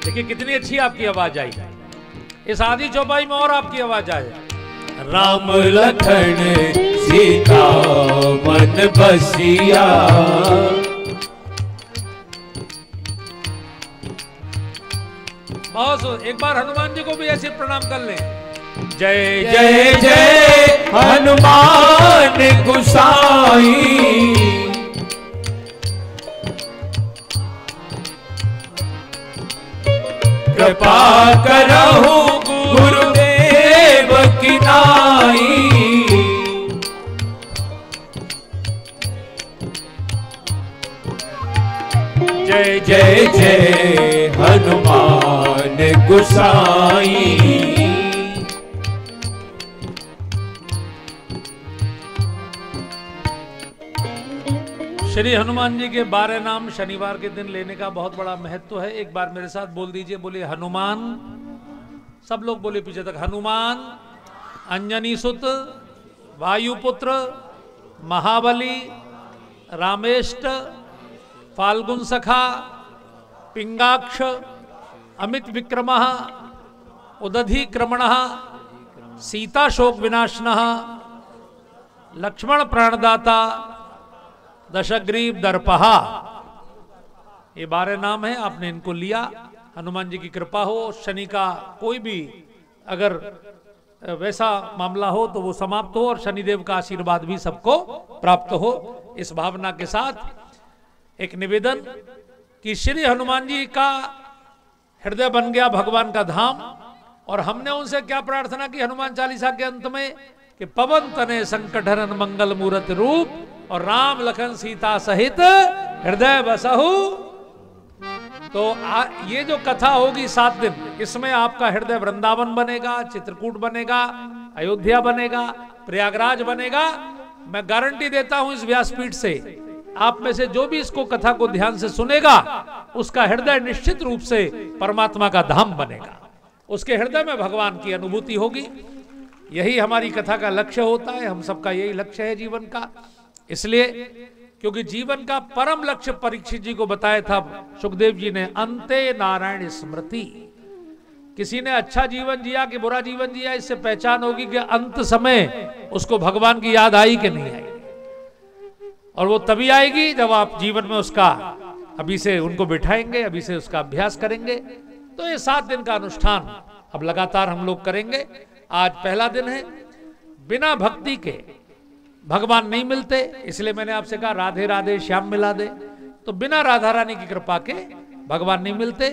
देखिए कितनी अच्छी आपकी आवाज आई। इस आधी चौपाई में और आपकी आवाज आ जाए। राम लखन सीता मन बसिया, बहुत। एक बार हनुमान जी को भी ऐसे प्रणाम कर लें। जय जय जय हनुमान गुसाई, कृपा करहु गुरुदेव की नाई। जय जय जय हनुमान गुसाई। श्री हनुमान जी के 12 नाम शनिवार के दिन लेने का बहुत बड़ा महत्व है। एक बार मेरे साथ बोल दीजिए, बोलिए हनुमान। सब लोग बोले पीछे तक, हनुमान, अंजनी सुत, वायुपुत्र, महाबली, रामेष्ट, फाल्गुन सखा, पिंगाक्ष, अमित विक्रमः, उदधि क्रमणः, सीता शोक विनाशनः, लक्ष्मण प्राणदाता, दशग्रीव दर्पहा। ये 12 नाम है। आपने इनको लिया, हनुमान जी की कृपा हो। शनि का कोई भी अगर वैसा मामला हो तो वो समाप्त हो और शनिदेव का आशीर्वाद भी सबको प्राप्त हो। इस भावना के साथ एक निवेदन कि श्री हनुमान जी का हृदय बन गया भगवान का धाम। और हमने उनसे क्या प्रार्थना की हनुमान चालीसा के अंत में कि पवन तने संकट हरन मंगल मूरत रूप, और राम लखन सीता सहित हृदय बसहु। तो ये जो कथा होगी 7 दिन, इसमें आपका हृदय वृंदावन बनेगा, चित्रकूट बनेगा, अयोध्या बनेगा, प्रयागराज बनेगा। मैं गारंटी देता हूं इस व्यासपीठ से, आप में से जो भी इसको कथा को ध्यान से सुनेगा उसका हृदय निश्चित रूप से परमात्मा का धाम बनेगा। उसके हृदय में भगवान की अनुभूति होगी। यही हमारी कथा का लक्ष्य होता है। हम सबका यही लक्ष्य है जीवन का। इसलिए क्योंकि जीवन का परम लक्ष्य परीक्षित जी को बताया था सुखदेव जी ने, अंते नारायण स्मृति। किसी ने अच्छा जीवन जिया कि बुरा जीवन जिया, इससे पहचान होगी कि अंत समय उसको भगवान की याद आई कि नहीं आई। और वो तभी आएगी जब आप जीवन में उसका अभी से उनको बिठाएंगे, अभी से उसका अभ्यास करेंगे। तो ये 7 दिन का अनुष्ठान अब लगातार हम लोग करेंगे। आज पहला दिन है। बिना भक्ति के भगवान नहीं मिलते, इसलिए मैंने आपसे कहा राधे राधे श्याम मिला दे। तो बिना राधा रानी की कृपा के भगवान नहीं मिलते।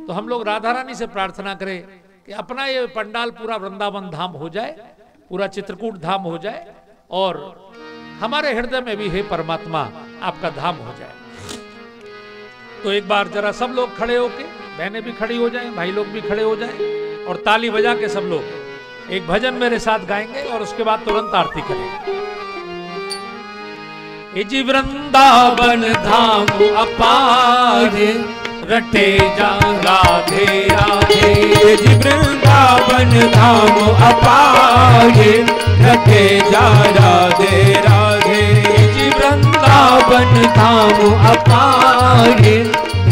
तो हम लोग राधा रानी से प्रार्थना करें कि अपना ये पंडाल पूरा वृंदावन धाम हो जाए, पूरा चित्रकूट धाम हो जाए, और हमारे हृदय में भी हे परमात्मा आपका धाम हो जाए। तो एक बार जरा सब लोग खड़े होके, बहनें भी खड़ी हो जाएं, भाई लोग भी खड़े हो जाएं, और ताली बजा के सब लोग एक भजन मेरे साथ गाएंगे और उसके बाद तुरंत आरती करेंगे। जी वृंदावन धाम अपार, रटे जा राधे राधे। जी वृंदावन धाम अपार, रटे जा राधे राधे। जी वृंदावन धाम अपार,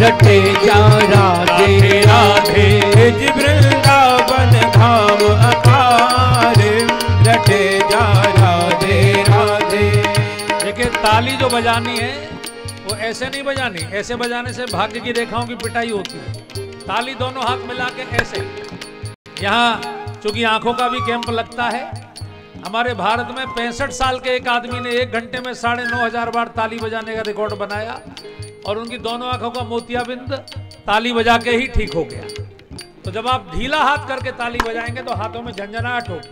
रटे जा राधे राधे। जी वृंदावन धाम अपार, रटे जा राधे। ताली जो बजानी है वो ऐसे नहीं बजानी, ऐसे बजाने से भाग्य की रेखाओं की पिटाई होती है। ताली दोनों हाथ मिला के ऐसे। यहाँ चूंकि आंखों का भी कैंप लगता है, हमारे भारत में 65 साल के एक आदमी ने 1 घंटे में 9,500 बार ताली बजाने का रिकॉर्ड बनाया और उनकी दोनों आंखों का मोतियाबिंद ताली बजा के ही ठीक हो गया। तो जब आप ढीला हाथ करके ताली बजाएंगे तो हाथों में झंझनाहट होगी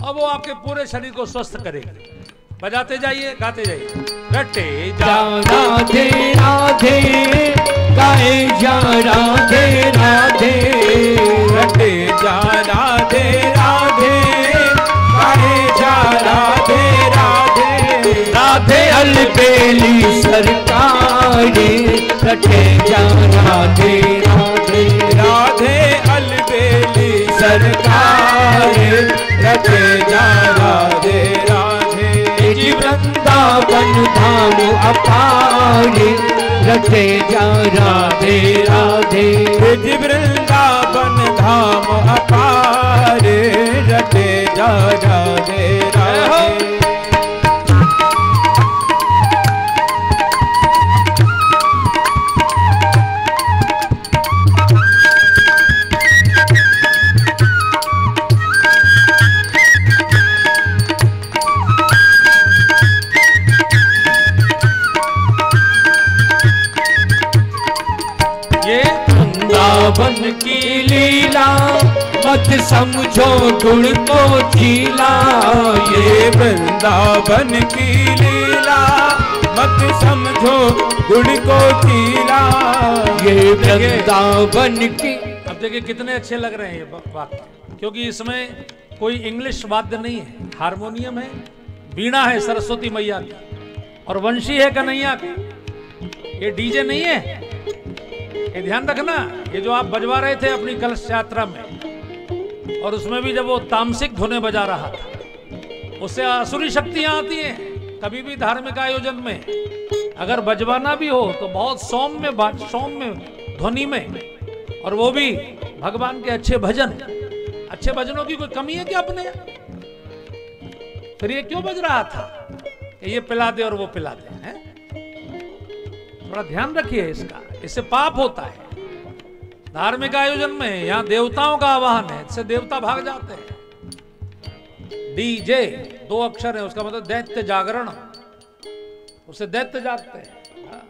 और वो आपके पूरे शरीर को स्वस्थ करेगी। बजाते जाइए, गाते जाइए। रटे जा राधे राधे, गाए जा राधे राधे, रटे जा राधे राधे, गाए जा राधे राधे। राधे अलबेली सरकारे, रटे जा राधे राधे, राधे अलबेली सरकारे, रटे जा राधे राधे। जी वृंदावन धाम अपारे, रटे जा राधे राधे। जी वृंदावन धाम अपारे, रटे जा राधे राधे। वृंदावन की लीला मत समझो गुण को चीला, ये वृंदावन की लीला मत समझो गुण को चीला। ये वृंदावन की। अब देखिए कितने अच्छे लग रहे हैं ये वाक्य, क्योंकि इसमें कोई इंग्लिश वाद्य नहीं है, हारमोनियम है, वीणा है सरस्वती मैया की और वंशी है कन्हैया की। ये डीजे नहीं है, ये ध्यान रखना। ये जो आप बजवा रहे थे अपनी कलश यात्रा में और उसमें भी जब वो तामसिक धुनें बजा रहा था, उससे आसुरी शक्तियां आती हैं। कभी भी धार्मिक आयोजन में अगर बजवाना भी हो तो बहुत सौम्य ध्वनि में, और वो भी भगवान के अच्छे भजन। अच्छे भजनों की कोई कमी है क्या अपने? फिर ये क्यों बज रहा था कि ये पिला दे और वो पिला दे? हैं? थोड़ा ध्यान रखिए इसका, इससे पाप होता है। धार्मिक आयोजन में यहाँ देवताओं का आवाहन है, इससे देवता भाग जाते हैं। डीजे 2 अक्षर है, उसका मतलब दैत्य जागरण, उससे दैत्य जागते हैं। हाँ।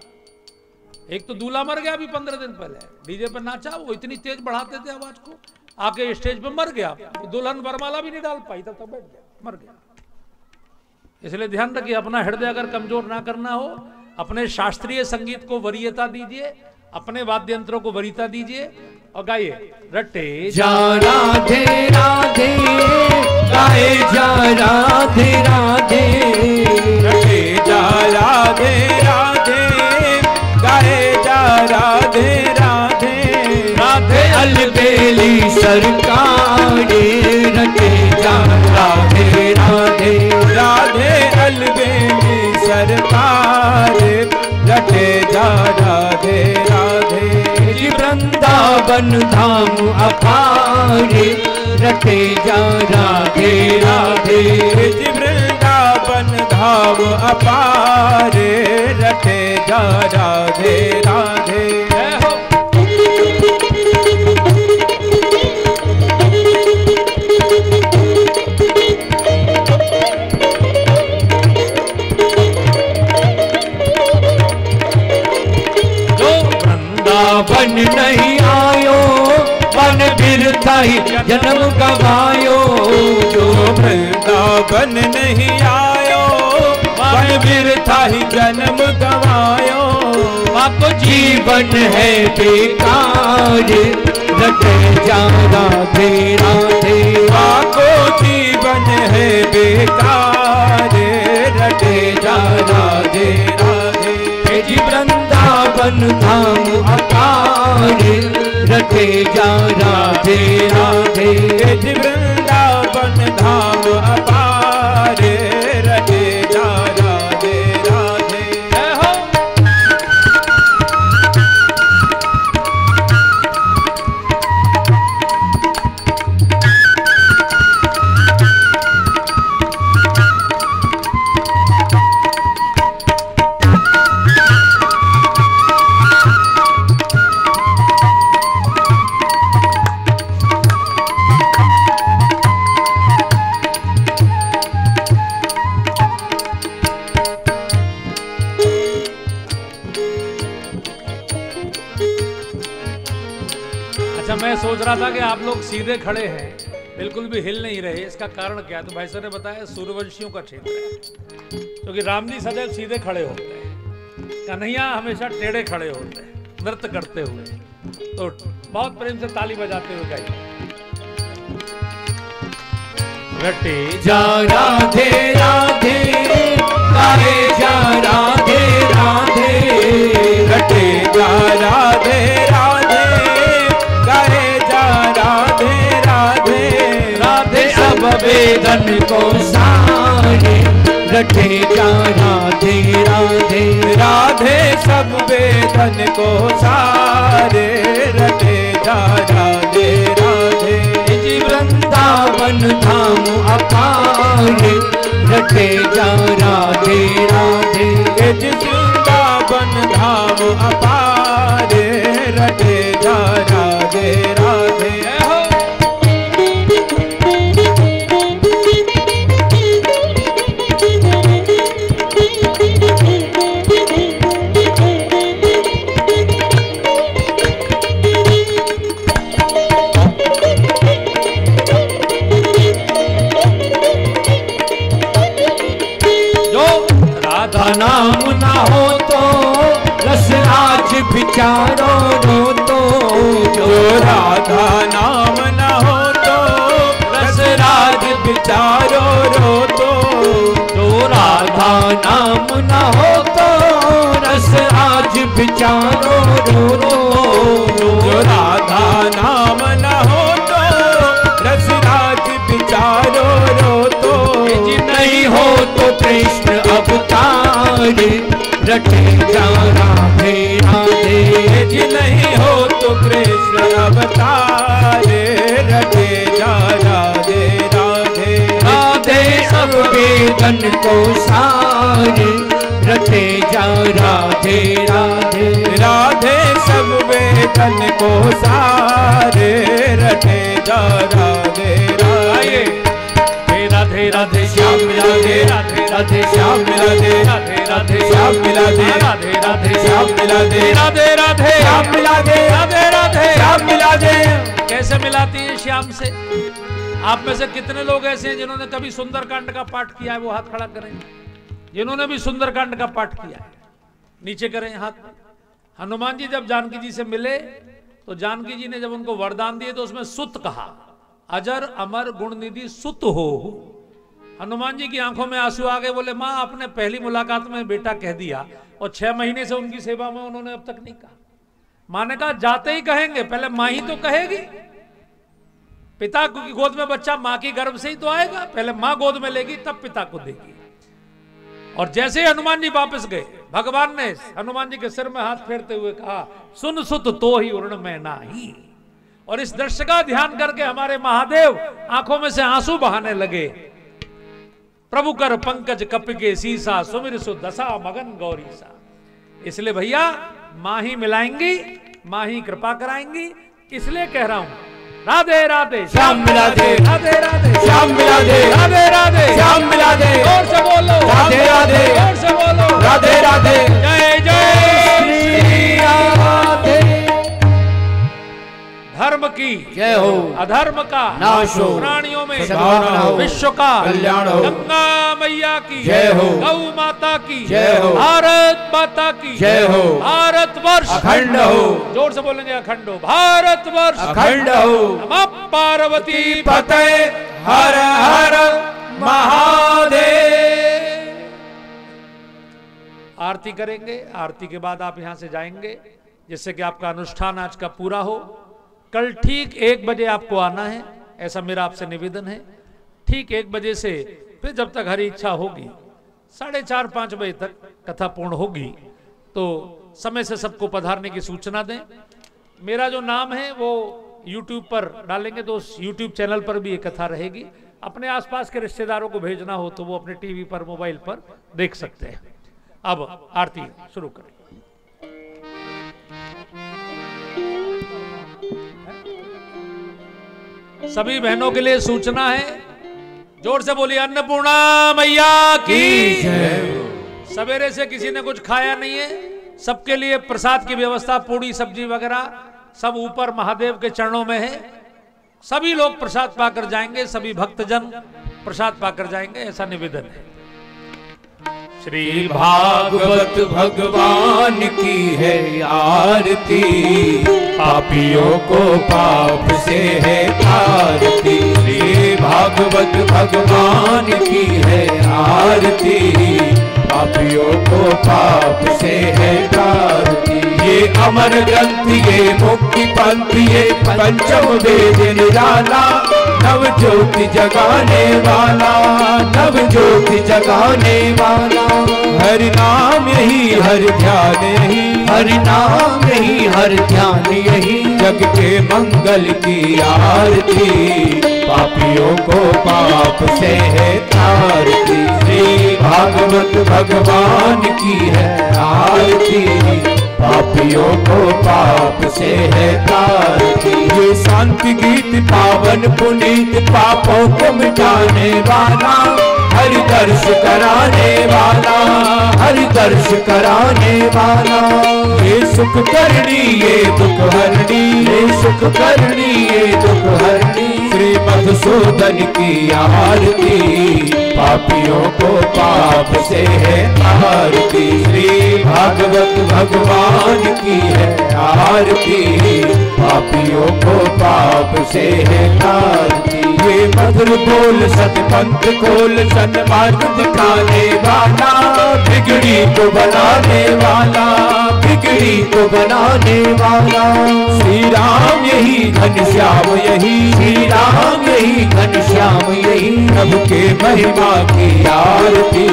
एक तो दूल्हा मर गया अभी 15 दिन पहले, डीजे पर नाचा, वो इतनी तेज बढ़ाते थे आवाज को, आके स्टेज पे मर गया। दुल्हन वरमाला भी नहीं डाल पाई, तब तक बैठ गया, मर गया। इसलिए ध्यान रखिए, अपना हृदय अगर कमजोर ना करना हो, अपने शास्त्रीय संगीत को वरीयता दीजिए, अपने वाद्य यंत्रों को वरीयता दीजिए और गाइए। रटे जा राधे राधे, गाए जा राधे राधे, रटे जा राधे राधे, गाए जा राधे राधे। राधे अलबेली सरकारे, रटे जा राधे राधे, राधे अलबेली सरकारे, रटे जा राधे राधे। जी वृंदावन धाम अपारे, रटे जा राधे राधे। जी वृंदावन धाम अपारे, रटे जा राधे राधे। वन नहीं आयो, वन बिरथा ही जन्म गवायो। जो वृंदावन नहीं आयो, वन बिरथा ही जन्म गवायो। अब जीवन है बेकार, रटे जा राधे राधे। आपको जीवन है बेकार, रटे जा राधे राधे। जी वृंदावन धाम अपारे, रटे जा राधे राधे। जी वृंदावन धाम अपारे, रटे जा राधे राधे। सोच रहा था कि आप लोग सीधे खड़े हैं, बिल्कुल भी हिल नहीं रहे, इसका कारण क्या है? तो भाई साहब ने बताया सूर्यवंशियों का क्षेत्र है, क्योंकि राम जी सदैव सीधे खड़े होते हैं, कन्हैया हमेशा टेढ़े खड़े होते हैं नृत्य करते हुए। तो बहुत प्रेम से ताली बजाते हुए गाइए। रटे जा राधे राधे गाए जा राधे राधे, रटे जा राधे राधे गाए जा राधे राधे, राधे सब वेदन को सारे, रटे जा राधे राधे, राधे सब वेदन को सारे, रटे जा राधे राधे। वृंदावन धाम अपारे, रटे जा राधे राधे, वृंदावन धाम अपारे, रटे जा राधे राधे। नाम ना हो तो रसराज विचारो रो तो, जो राधा नाम न हो तो रसराज विचारो रो तो, जो राधा नाम ना हो तो रसराज विचारो रो तो, जो राधा नाम न हो तो रसराज विचारो रो तो, नहीं हो तो कृष्ण अवतार, रटे जा राधे राधे, जी नहीं हो तो कृष्ण अवतार, रटे जा राधे राधे। राधे सब वेदन को सारे, रटे जा राधे राधे, राधे सब वेदन को सारे, रटे जा राधे राधे। राधे राधे श्याम राधे राधे राधे श्याम राधे राधे राधे श्याम राधे राधे राधे श्याम राधे राधे राधे श्याम राधे राधे राधे श्याम राधे। कैसे मिलाती है श्याम से? आप में से कितने लोग ऐसे हैं जिन्होंने कभी सुंदरकांड का पाठ किया है? वो हाथ खड़ा करें। जिन्होंने भी सुंदरकांड का पाठ किया है नीचे करें हाथ। हनुमान जी जब जानकी जी से मिले तो जानकी जी ने जब उनको वरदान दिए तो उसमें सुत कहा, अजर अमर गुण निधि सुत हो। हनुमान जी की आंखों में आंसू आ गए, बोले माँ आपने पहली मुलाकात में बेटा कह दिया और 6 महीने से उनकी सेवा में उन्होंने अब तक नहीं कहा। माँ ने कहा जाते ही कहेंगे, पहले माँ ही तो कहेगी। पिता की गोद में बच्चा माँ की गर्भ से ही तो आएगा, पहले माँ गोद में लेगी तब पिता को देगी। और जैसे ही हनुमान जी वापस गए, भगवान ने हनुमान जी के सिर में हाथ फेरते हुए कहा, सुन सुत तो ही उर्ण में नाही। और इस दृश्य का ध्यान करके हमारे महादेव आंखों में से आंसू बहाने लगे। प्रभु कर पंकज कप के सीसा, सुमिर सु दशा मगन गौरीसा। इसलिए भैया मां ही मिलाएंगी, मां ही कृपा कराएंगी। इसलिए कह रहा हूं राधे राधे श्याम राधे राधे राधे श्याम राधे राधे राधे श्याम राधे। जोर से बोलो राधे राधे जोर से बोलो राधे राधे। जय जय श्री राधे। धर्म की जय हो, अधर्म का नाश हो, प्राणियों में सद्भावना हो, विश्व का कल्याण हो। गंगा मैया की जय हो, गौ माता की जय हो, भारत माता की जय हो, भारत वर्ष अखंड हो। जोर से बोलेंगे अखंड हो, भारत वर्ष अखंड हो। नमः पार्वती पते हर हर महादेव। आरती करेंगे। आरती के बाद आप यहां से जाएंगे, जिससे कि आपका अनुष्ठान आज का पूरा हो। कल ठीक 1 बजे आपको आना है, ऐसा मेरा आपसे निवेदन है। ठीक 1 बजे से फिर जब तक हरी इच्छा होगी 4:30-5 बजे तक कथा पूर्ण होगी, तो समय से सबको पधारने की सूचना दें। मेरा जो नाम है वो YouTube पर डालेंगे, तो उस YouTube चैनल पर भी ये कथा रहेगी। अपने आसपास के रिश्तेदारों को भेजना हो तो वो अपने टीवी पर, मोबाइल पर देख सकते हैं। अब आरती शुरू करें। सभी बहनों के लिए सूचना है, जोर से बोलिए अन्नपूर्णा मैया की जय। सवेरे से किसी ने कुछ खाया नहीं है, सबके लिए प्रसाद की व्यवस्था, पूड़ी सब्जी वगैरह सब ऊपर महादेव के चरणों में है। सभी लोग प्रसाद पाकर जाएंगे, सभी भक्तजन प्रसाद पाकर जाएंगे, ऐसा निवेदन है। श्री भागवत भगवान की है आरती, पापियों को पाप से है तारती। श्री भागवत भगवान की है आरती, पापियों को पाप से है तारती। ये अमर ग्रंथ, ये मुक्ति पंथ, ये पंचम वेद निराला, नव ज्योति जगाने वाला, नव ज्योति जगाने वाला। हरि नाम यही, हरि ध्यान यही, हरि नाम यही, हरि ध्यान यही। जग के मंगल की आरती, पापियों को पाप से है तारती। श्री भागवत भगवान की है आरती, पापियों को पाप से है तारती। ये शांति गीत पावन पुनीत, पापों को मिटाने वाला, हरि दर्श कराने वाला, हरि दर्श कराने वाला। ये सुख करनी, ये दुख हरनी, ये सुख करनी, ये दुख हरनी। श्री मधुसूदन की आरती, पापियों को पाप से है तारती। श्री भागवत भगवान की है आरती, पापियों को पाप से है तारती। ये मधुर बोल सतपंथ खोल, सन्मार्ग दिखाने वाला, बिगड़ी को बनाने वाला, बिगड़ी को बनाने वाला। श्री राम यही, घनश्याम यही, श्री राम यही, घनश्याम यही। प्रभु के महिमा की आरती,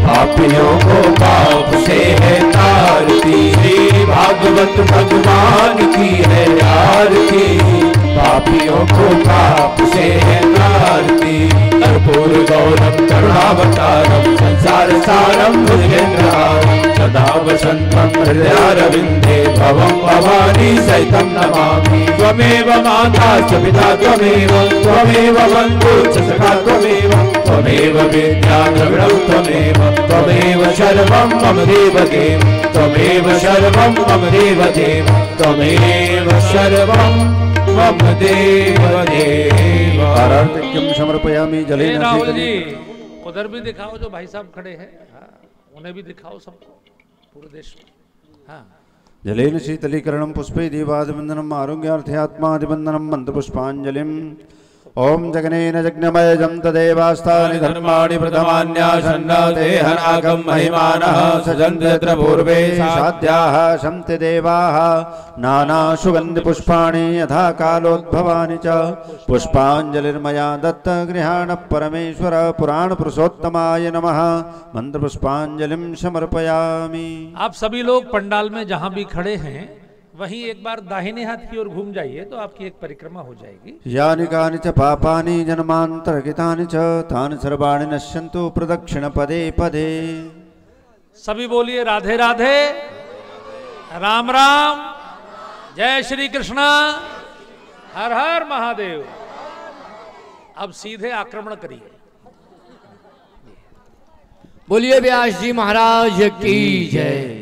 पापियों को पाप से है तारती। श्री भागवत भगवान की है आरती, पापियों को पाप से है तारती। कर्पूर गौरम करुणावतारम, संसार सारम भुजगेन्द्रहारम, सदा वसंतम हृदयारविंदे भवं भवानी सहितं नमामि। त्वमेव माता च पिता त्वमेव, त्वमेव बन्धु च सखा त्वमेव, त्वमेव विद्या द्रविणं त्वमेव, त्वमेव सर्वं मम देवदेव, त्वमेव सर्वं मम देवदेव, त्वमेव सर्वं मम देवदेव। आरण्यकं समर्पयामि जलेन। राहुल जी उधर भी दिखाओ, जो भाई साहब खड़े हैं, हाँ, उन्हें भी दिखाओ सबको, पूरे देश में। हाँ, जलेन शीतलीकरणं पुष्पै दीपादिवन्दनम् आरोग्यार्थयात्मादिवन्दनं मन्त्रपुष्पाञ्जलिम्। ओम जगनेन जज्ञमयजं तदेवास्तानि धर्माणि प्रथमान्यासन्नाते हनागं महिमानः सजन्ति यत्र पूर्वे साध्याः सन्ति देवाः नानासुगन्धिपुष्पाणि यथा कालोद्भवानि च। पुष्पाञ्जलिर्मया दत्तगृहाण परमेश्वर पुराणपुरुषोत्तमाय नमः। मंत्रपुष्पाञ्जलिं समर्पयामि। आप सभी लोग पंडाल में जहां भी खड़े हैं वहीं एक बार दाहिने हाथ की ओर घूम जाइए तो आपकी एक परिक्रमा हो जाएगी। यानि कानि च पापानि जन्मान्तरहितानि च तानि सर्वाणि नश्यन्तु प्रदक्षिण पदे पदे। सभी बोलिए राधे राधे, राम राम, जय श्री कृष्णा, हर हर महादेव। अब सीधे आक्रमण करिए। बोलिए व्यास जी महाराज की जय।